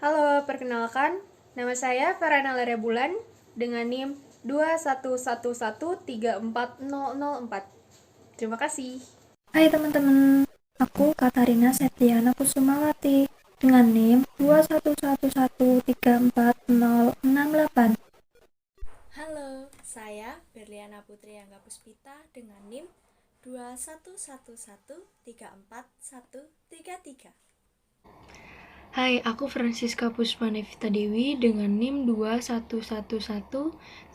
Halo, perkenalkan, nama saya Farana Bulan dengan NIM 211134004. Terima kasih. Hai teman-teman, aku Katarina Septiana Kusumawati dengan NIM 211134068. Halo, saya Berliana Putri Angga Puspita dengan NIM 211134133. Hai, aku Francisca Puspanevita Dewi dengan NIM 211134063.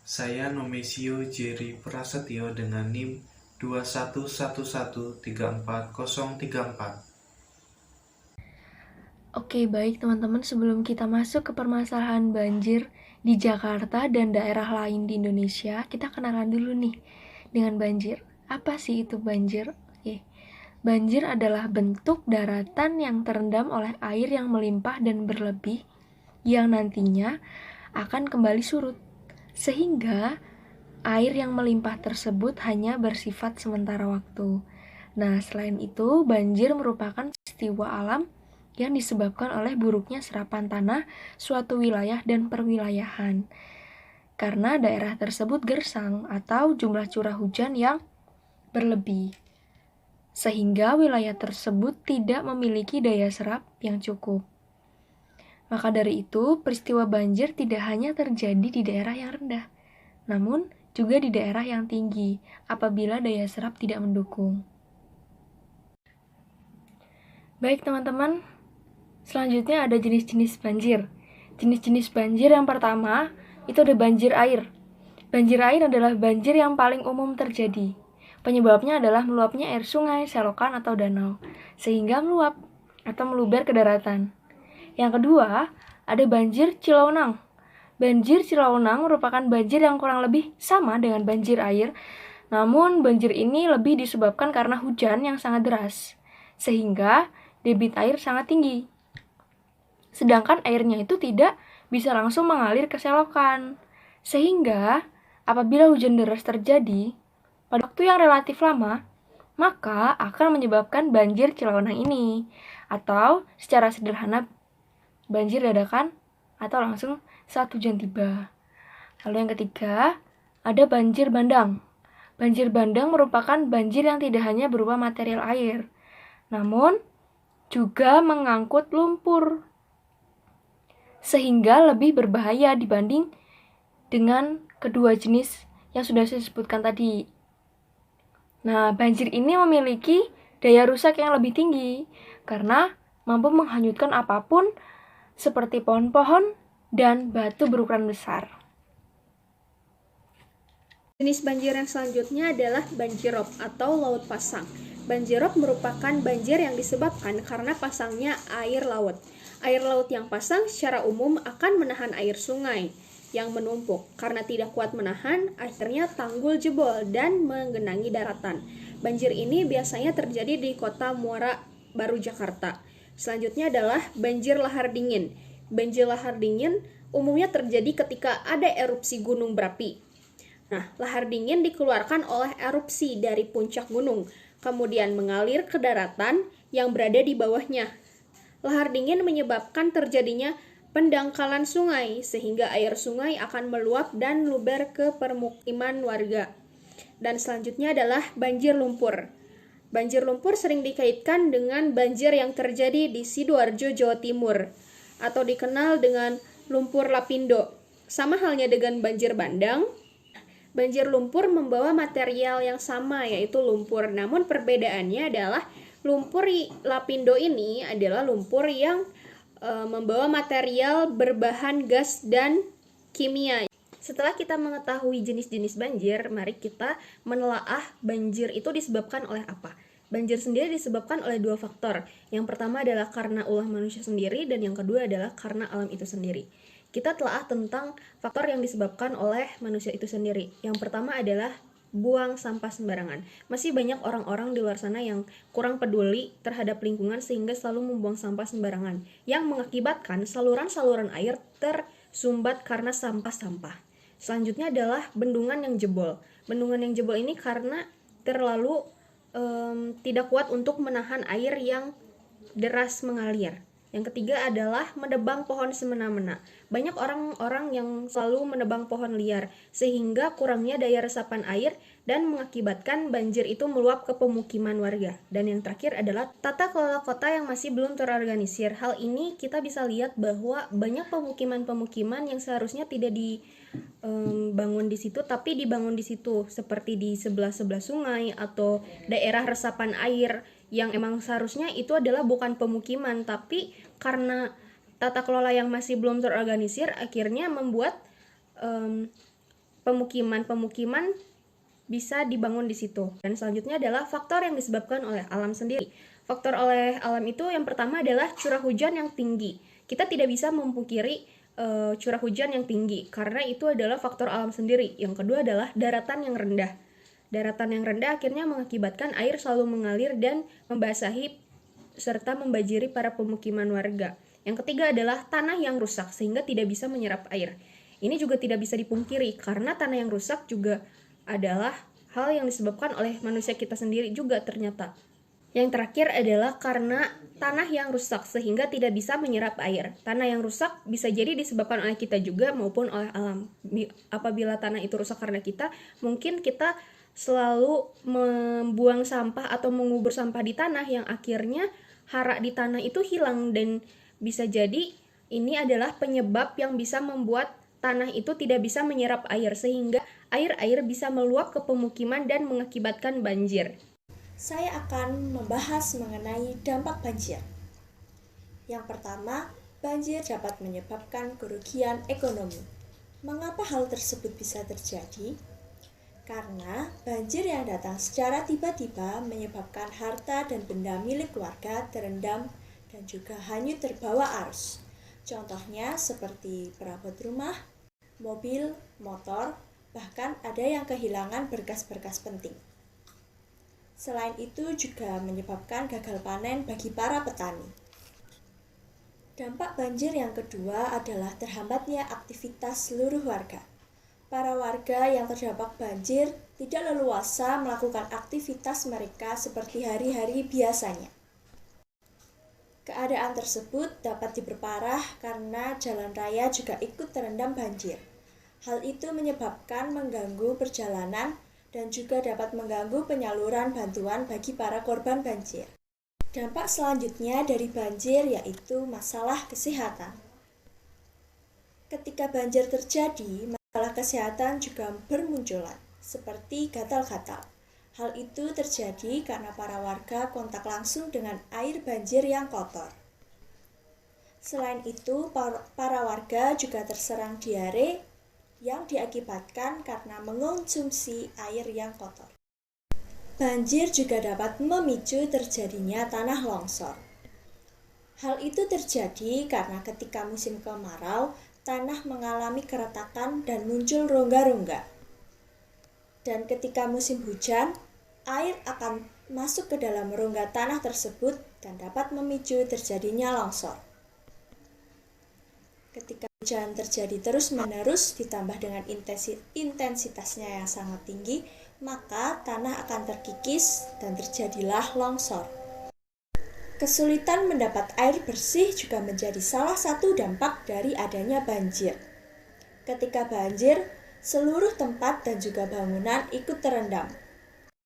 Saya Nomesio Jerry Prasetyo dengan NIM 211134034. Oke, baik teman-teman, sebelum kita masuk ke permasalahan banjir di Jakarta dan daerah lain di Indonesia, kita kenalan dulu nih dengan banjir. Apa sih itu banjir? Oke. Banjir adalah bentuk daratan yang terendam oleh air yang melimpah dan berlebih yang nantinya akan kembali surut. Sehingga air yang melimpah tersebut hanya bersifat sementara waktu. Nah, selain itu, banjir merupakan peristiwa alam yang disebabkan oleh buruknya serapan tanah suatu wilayah dan perwilayahan. Karena daerah tersebut gersang atau jumlah curah hujan yang berlebih. Sehingga wilayah tersebut tidak memiliki daya serap yang cukup. Maka dari itu, peristiwa banjir tidak hanya terjadi di daerah yang rendah, namun juga di daerah yang tinggi apabila daya serap tidak mendukung. Baik teman-teman, selanjutnya ada jenis-jenis banjir. Jenis-jenis banjir yang pertama, itu ada banjir air. Banjir air adalah banjir yang paling umum terjadi. Penyebabnya adalah meluapnya air sungai, selokan, atau danau, sehingga meluap atau meluber ke daratan. Yang kedua, ada banjir cilaunang. Banjir cilaunang merupakan banjir yang kurang lebih sama dengan banjir air, namun banjir ini lebih disebabkan karena hujan yang sangat deras, sehingga debit air sangat tinggi. Sedangkan airnya itu tidak bisa langsung mengalir ke selokan, sehingga apabila hujan deras terjadi pada waktu yang relatif lama, maka akan menyebabkan banjir cilaunang ini, atau secara sederhana banjir dadakan atau langsung saat hujan tiba. Lalu yang ketiga, ada banjir bandang. Banjir bandang merupakan banjir yang tidak hanya berupa material air, namun juga mengangkut lumpur, sehingga lebih berbahaya dibanding dengan kedua jenis yang sudah saya sebutkan tadi. Nah, banjir ini memiliki daya rusak yang lebih tinggi karena mampu menghanyutkan apapun seperti pohon-pohon dan batu berukuran besar. Jenis banjir yang selanjutnya adalah banjirop atau laut pasang. Banjirop merupakan banjir yang disebabkan karena pasangnya air laut. Air laut yang pasang secara umum akan menahan air sungai yang menumpuk. Karena tidak kuat menahan, akhirnya tanggul jebol dan menggenangi daratan. Banjir ini biasanya terjadi di kota Muara Baru, Jakarta. Selanjutnya adalah banjir lahar dingin. Banjir lahar dingin umumnya terjadi ketika ada erupsi gunung berapi. Nah, lahar dingin dikeluarkan oleh erupsi dari puncak gunung, kemudian mengalir ke daratan yang berada di bawahnya. Lahar dingin menyebabkan terjadinya pendangkalan sungai, sehingga air sungai akan meluap dan luber ke permukiman warga. Dan selanjutnya adalah banjir lumpur. Banjir lumpur sering dikaitkan dengan banjir yang terjadi di Sidoarjo, Jawa Timur, atau dikenal dengan lumpur lapindo. Sama halnya dengan banjir bandang, banjir lumpur membawa material yang sama, yaitu lumpur. Namun perbedaannya adalah lumpur lapindo ini adalah lumpur yang membawa material berbahan gas dan kimia. Setelah kita mengetahui jenis-jenis banjir, mari kita menelaah banjir itu disebabkan oleh apa. Banjir sendiri disebabkan oleh dua faktor. Yang pertama adalah karena ulah manusia sendiri, dan yang kedua adalah karena alam itu sendiri. Kita telaah tentang faktor yang disebabkan oleh manusia itu sendiri. Yang pertama adalah buang sampah sembarangan. Masih banyak orang-orang di luar sana yang kurang peduli terhadap lingkungan sehingga selalu membuang sampah sembarangan, yang mengakibatkan saluran-saluran air tersumbat karena sampah-sampah. Selanjutnya adalah bendungan yang jebol. Bendungan yang jebol ini karena terlalu tidak kuat untuk menahan air yang deras mengalir. Yang ketiga adalah menebang pohon semena-mena. Banyak orang-orang yang selalu menebang pohon liar, sehingga kurangnya daya resapan air dan mengakibatkan banjir itu meluap ke pemukiman warga. Dan yang terakhir adalah tata kelola kota yang masih belum terorganisir. Hal ini kita bisa lihat bahwa banyak pemukiman-pemukiman yang seharusnya tidak dibangun di situ, tapi dibangun di situ, seperti di sebelah-sebelah sungai atau daerah resapan air yang emang seharusnya itu adalah bukan pemukiman, tapi karena tata kelola yang masih belum terorganisir akhirnya membuat pemukiman-pemukiman bisa dibangun di situ. Dan selanjutnya adalah faktor yang disebabkan oleh alam sendiri. Faktor oleh alam itu yang pertama adalah curah hujan yang tinggi. Kita tidak bisa memungkiri curah hujan yang tinggi karena itu adalah faktor alam sendiri. Yang kedua adalah daratan yang rendah. Daratan yang rendah akhirnya mengakibatkan air selalu mengalir dan membasahi serta membanjiri para pemukiman warga. Yang ketiga adalah tanah yang rusak sehingga tidak bisa menyerap air. Ini juga tidak bisa dipungkiri karena tanah yang rusak juga adalah hal yang disebabkan oleh manusia kita sendiri juga ternyata. Yang terakhir adalah karena tanah yang rusak sehingga tidak bisa menyerap air. Tanah yang rusak bisa jadi disebabkan oleh kita juga maupun oleh alam. Apabila tanah itu rusak karena kita, mungkin kita selalu membuang sampah atau mengubur sampah di tanah yang akhirnya hara di tanah itu hilang, dan bisa jadi ini adalah penyebab yang bisa membuat tanah itu tidak bisa menyerap air sehingga air-air bisa meluap ke pemukiman dan mengakibatkan banjir. Saya akan membahas mengenai dampak banjir. Yang pertama, banjir dapat menyebabkan kerugian ekonomi. Mengapa hal tersebut bisa terjadi? Karena banjir yang datang secara tiba-tiba menyebabkan harta dan benda milik warga terendam dan juga hanyut terbawa arus. Contohnya seperti perabot rumah, mobil, motor, bahkan ada yang kehilangan berkas-berkas penting. Selain itu juga menyebabkan gagal panen bagi para petani. Dampak banjir yang kedua adalah terhambatnya aktivitas seluruh warga. Para warga yang terdampak banjir tidak leluasa melakukan aktivitas mereka seperti hari-hari biasanya. Keadaan tersebut dapat diperparah karena jalan raya juga ikut terendam banjir. Hal itu menyebabkan mengganggu perjalanan dan juga dapat mengganggu penyaluran bantuan bagi para korban banjir. Dampak selanjutnya dari banjir yaitu masalah kesehatan. Ketika banjir terjadi, masalah kesehatan juga bermunculan, seperti gatal-gatal. Hal itu terjadi karena para warga kontak langsung dengan air banjir yang kotor. Selain itu, para warga juga terserang diare yang diakibatkan karena mengonsumsi air yang kotor. Banjir juga dapat memicu terjadinya tanah longsor. Hal itu terjadi karena ketika musim kemarau, tanah mengalami keretakan dan muncul rongga-rongga. Dan ketika musim hujan, air akan masuk ke dalam rongga tanah tersebut dan dapat memicu terjadinya longsor. Ketika hujan terjadi terus-menerus ditambah dengan intensitasnya yang sangat tinggi, maka tanah akan terkikis dan terjadilah longsor. Kesulitan mendapat air bersih juga menjadi salah satu dampak dari adanya banjir. Ketika banjir, seluruh tempat dan juga bangunan ikut terendam.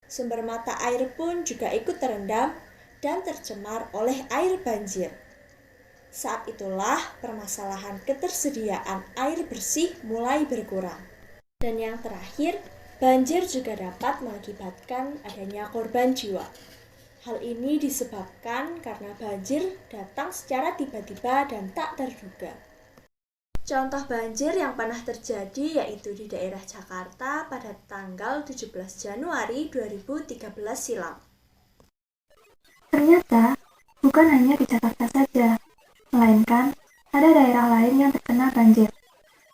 Sumber mata air pun juga ikut terendam dan tercemar oleh air banjir. Saat itulah permasalahan ketersediaan air bersih mulai berkurang. Dan yang terakhir, banjir juga dapat mengakibatkan adanya korban jiwa. Hal ini disebabkan karena banjir datang secara tiba-tiba dan tak terduga. Contoh banjir yang pernah terjadi yaitu di daerah Jakarta pada tanggal 17 Januari 2013 silam. Ternyata, bukan hanya di Jakarta saja, melainkan ada daerah lain yang terkena banjir,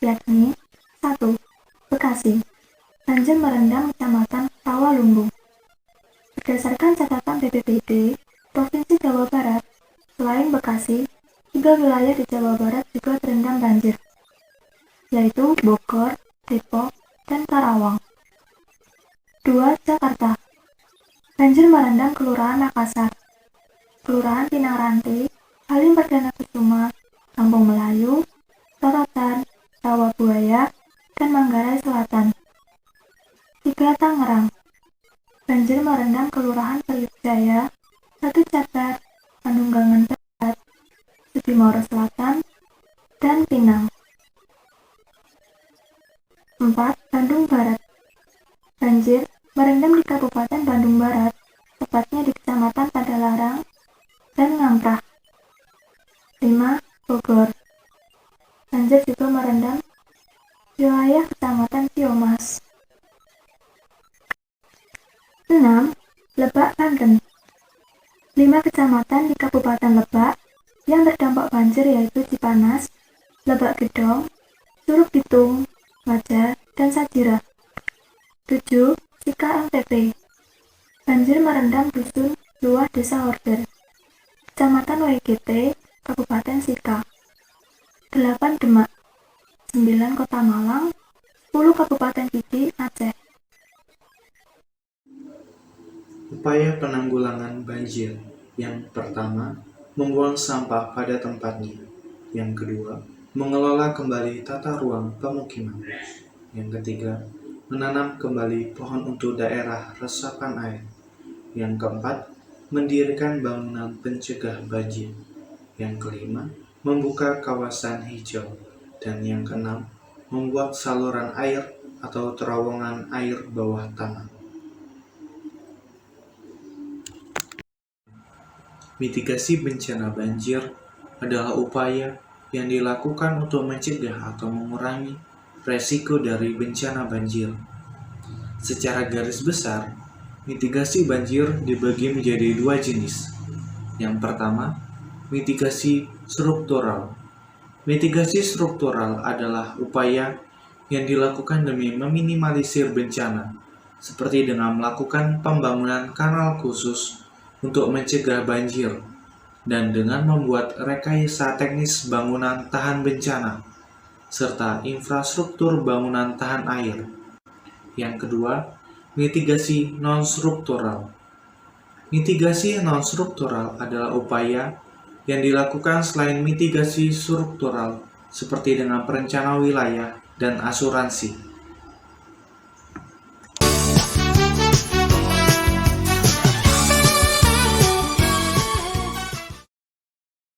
yakni 1. Bekasi. Banjir merendam Kecamatan Rawalumbu. Berdasarkan catatan BPBD Provinsi Jawa Barat, selain Bekasi, 3 wilayah di Jawa Barat juga terendam banjir, yaitu Bogor, Depok, dan Karawang. 2. Jakarta. Banjir merendam Kelurahan Makassar. Kelurahan Pinang Ranti, Halim Perdana Kusuma, Kampung Melayu, Rorotan, Rawa Buaya, dan Manggarai Selatan. 3. Tangerang. Banjir merendam Kelurahan Priuk Jaya, 1 Cabar, Panunggangan Barat, Sudimoro Selatan, dan Pinang. 4. Bandung Barat. Banjir merendam di Kabupaten Bandung Barat, tepatnya di Kecamatan Padalarang dan Ngamprah. 5. Bogor. Banjir juga merendam wilayah Kecamatan Ciamas. 6. Lebak, Banten. 5 kecamatan di Kabupaten Lebak yang terdampak banjir yaitu Cipanas, Lebak Gedong, Curug Bitung, Waja, dan Sajira. 7. Sika NTP. Banjir merendam dusun Luah Desa Order, Kecamatan WGT, Kabupaten Sika. 8. Demak. 9. Kota Malang, 10. Kabupaten Pidi, Aceh. Upaya penanggulangan banjir. Yang pertama, membuang sampah pada tempatnya. Yang kedua, mengelola kembali tata ruang pemukiman. Yang ketiga, menanam kembali pohon untuk daerah resapan air. Yang keempat, mendirikan bangunan pencegah banjir. Yang kelima, membuka kawasan hijau. Dan yang keenam, membuat saluran air atau terowongan air bawah tanah. Mitigasi bencana banjir adalah upaya yang dilakukan untuk mencegah atau mengurangi resiko dari bencana banjir. Secara garis besar, mitigasi banjir dibagi menjadi 2 jenis. Yang pertama, mitigasi struktural. Mitigasi struktural adalah upaya yang dilakukan demi meminimalisir bencana, seperti dengan melakukan pembangunan kanal khusus untuk mencegah banjir, dan dengan membuat rekayasa teknis bangunan tahan bencana, serta infrastruktur bangunan tahan air. Yang kedua, mitigasi non-struktural. Mitigasi non-struktural adalah upaya yang dilakukan selain mitigasi struktural, seperti dengan perencanaan wilayah dan asuransi.